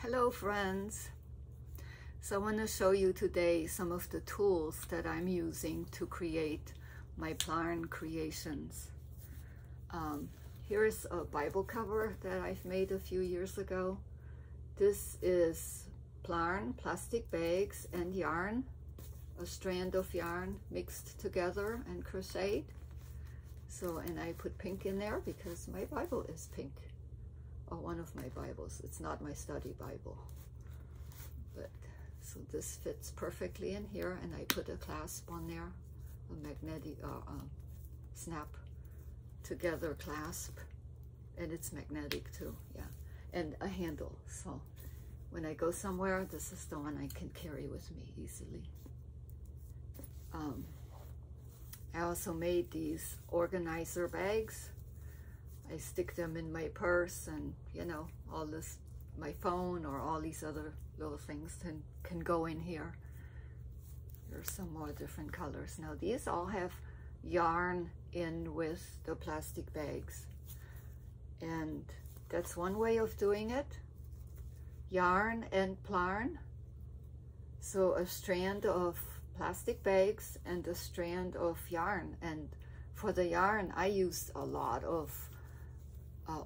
Hello friends! So I want to show you today some of the tools that I'm using to create my plarn creations. Here's a Bible cover that I've made a few years ago. This is plarn, plastic bags, and yarn, a strand of yarn mixed together and crocheted. So, and I put pink in there because my Bible is pink. Or one of my Bibles. It's not my study Bible. But so this fits perfectly in here, and I put a clasp on there, a magnetic snap together clasp, and it's magnetic too, yeah, and a handle. So when I go somewhere, this is the one I can carry with me easily. I also made these organizer bags. I stick them in my purse, and you know, all this, my phone or all these other little things can go in here. There's some more different colors. Now these all have yarn in with the plastic bags, and that's one way of doing it. Yarn and plarn. So a strand of plastic bags and a strand of yarn, and for the yarn I used a lot of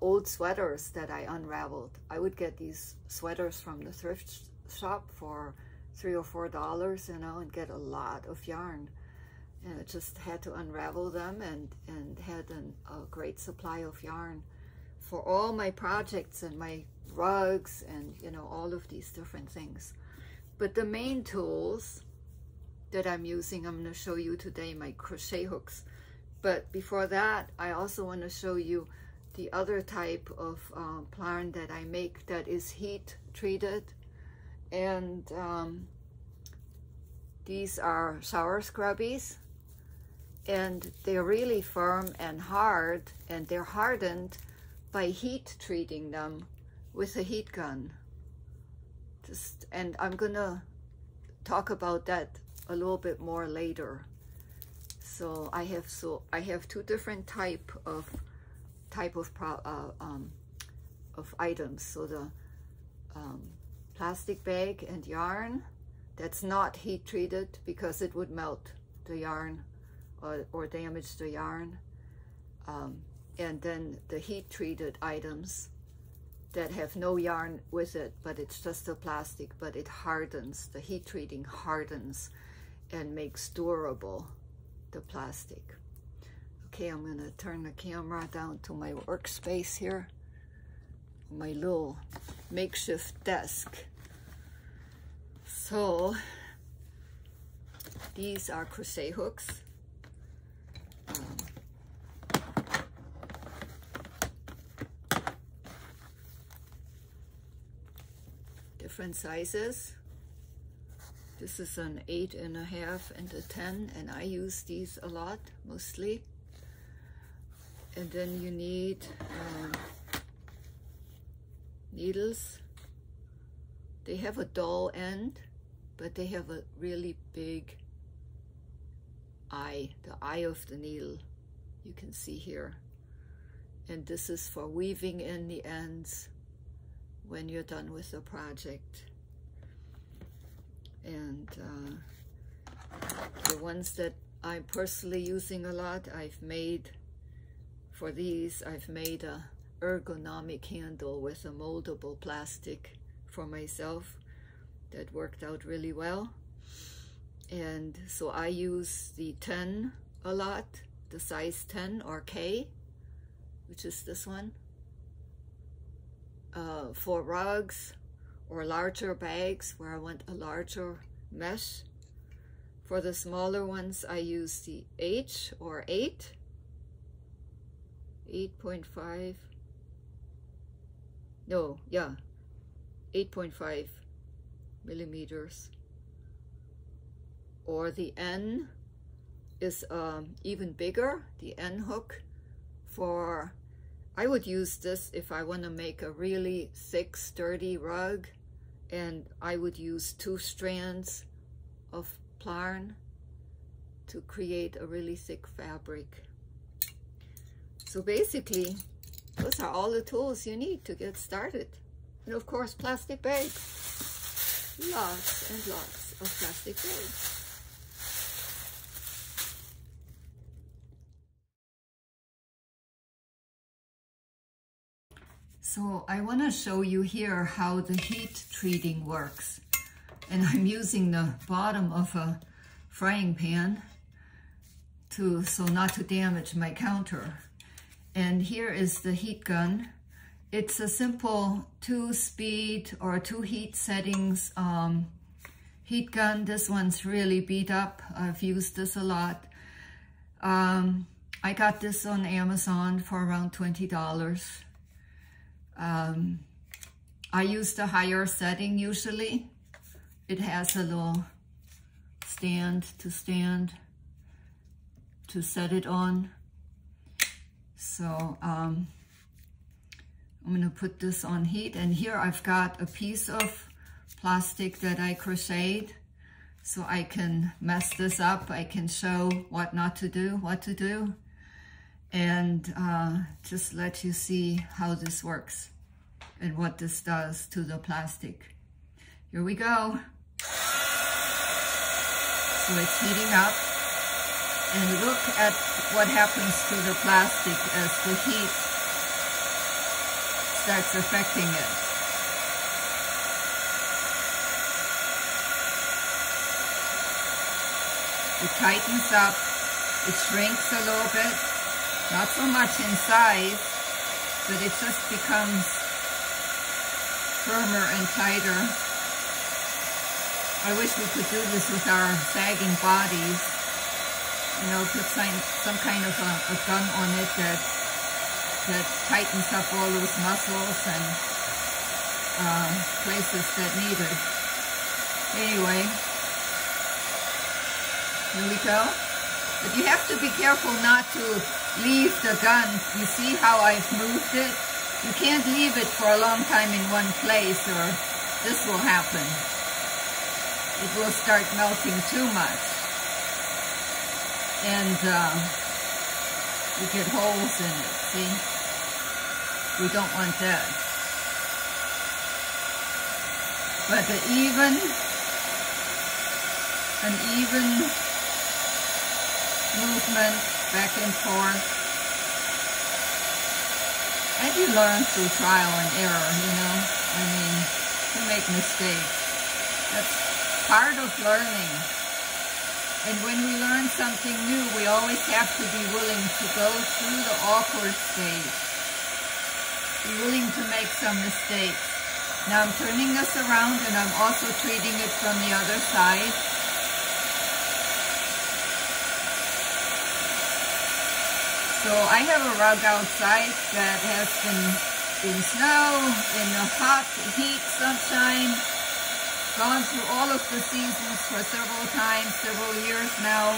old sweaters that I unraveled. I would get these sweaters from the thrift shop for $3 or $4, you know, and get a lot of yarn. And I just had to unravel them, and had a great supply of yarn for all my projects and my rugs and, you know, all of these different things. But the main tools that I'm using, I'm going to show you today my crochet hooks. But before that, I also want to show you the other type of plarn that I make that is heat treated. And these are shower scrubbies, and they're really firm and hard, and they're hardened by heat treating them with a heat gun. And I'm gonna talk about that a little bit more later. So I have two different type of items. So the plastic bag and yarn that's not heat treated because it would melt the yarn or damage the yarn, and then the heat treated items that have no yarn with it, but it's just a plastic, but it hardens. The heat treating hardens and makes durable the plastic. Okay, I'm going to turn the camera down to my workspace here, my little makeshift desk. So these are crochet hooks. Different sizes. This is an 8.5 and a 10, and I use these a lot, mostly. And then you need needles. They have a dull end, but they have a really big eye, the eye of the needle, you can see here. And this is for weaving in the ends when you're done with the project. And the ones that I'm personally using a lot, for these, I've made a ergonomic handle with a moldable plastic for myself that worked out really well. And so I use the 10 a lot, the size 10 or K, which is this one, for rugs or larger bags where I want a larger mesh. For the smaller ones, I use the H or 8.5, no, yeah, 8.5 millimeters. Or the N is even bigger, the N hook. I would use this if I want to make a really thick, sturdy rug, and I would use 2 strands of plarn to create a really thick fabric. So basically, those are all the tools you need to get started. And of course, plastic bags. Lots and lots of plastic bags. So I want to show you here how the heat treating works. And I'm using the bottom of a frying pan so not to damage my counter. And here is the heat gun. It's a simple 2-speed or 2 heat settings heat gun. This one's really beat up. I've used this a lot. I got this on Amazon for around $20. I use the higher setting usually. It has a little stand to set it on. So I'm gonna put this on heat, and here I've got a piece of plastic that I crocheted so I can mess this up. I can show what not to do, what to do, and just let you see how this works and what this does to the plastic. Here we go. So it's heating up, and look at what happens to the plastic as the heat starts affecting it. It tightens up, it shrinks a little bit, not so much in size, but it just becomes firmer and tighter. I wish we could do this with our sagging bodies. You know, put some kind of a gun on it that tightens up all those muscles and places that need it. Anyway, here we go. But you have to be careful not to leave the gun. You see how I've moved it? You can't leave it for a long time in one place, or this will happen. It will start melting too much. And you get holes in it, see? We don't want that. But an even movement back and forth. And you learn through trial and error, you know? I mean, you make mistakes. That's part of learning. And when we learn something new, we always have to be willing to go through the awkward stage. Be willing to make some mistakes. Now I'm turning this around, and I'm also treating it from the other side. So I have a rug outside that has been in snow, in the hot heat, sunshine, gone through all of the seasons for several times, several years now,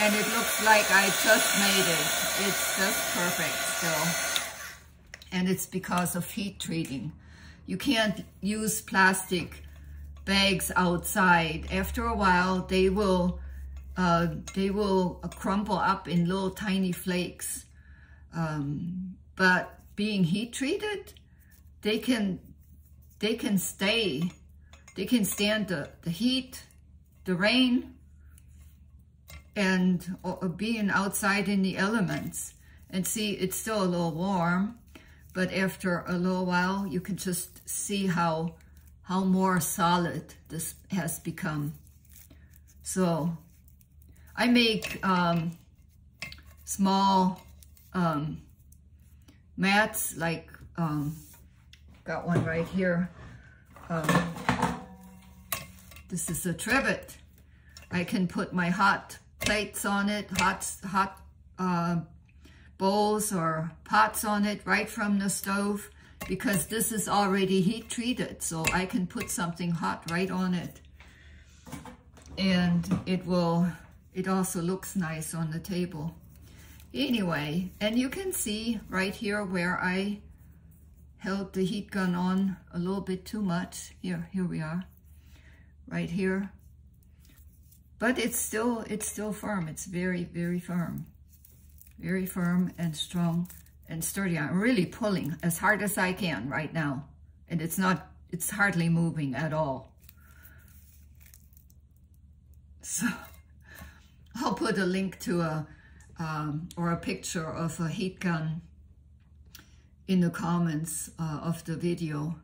and it looks like I just made it. It's just perfect still. And it's because of heat treating. You can't use plastic bags outside. After a while, they will crumble up in little tiny flakes. But being heat treated, they can stay. They can stand the heat, the rain, and being outside in the elements. And see, it's still a little warm, but after a little while, you can just see how more solid this has become. So I make small mats, like got one right here. This is a trivet. I can put my hot plates on it, hot bowls or pots on it right from the stove, because this is already heat treated, so I can put something hot right on it. And it also looks nice on the table. Anyway, and you can see right here where I held the heat gun on a little bit too much. Here we are, right here. But it's still firm. It's very, very firm. Very firm and strong and sturdy. I'm really pulling as hard as I can right now. and it's hardly moving at all. So I'll put a link to a picture of a heat gun in the comments of the video.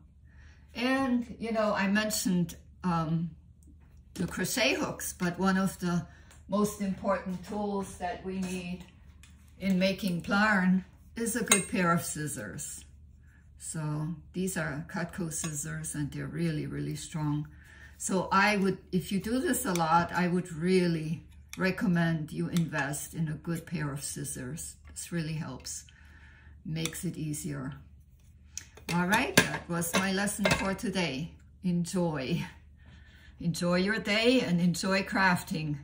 And, you know, I mentioned the crochet hooks, but one of the most important tools that we need in making plarn is a good pair of scissors. So these are Cutco scissors, and they're really, really strong. So I would, if you do this a lot, I would really recommend you invest in a good pair of scissors. This really helps, makes it easier. All right, that was my lesson for today. Enjoy. Enjoy your day and enjoy crafting.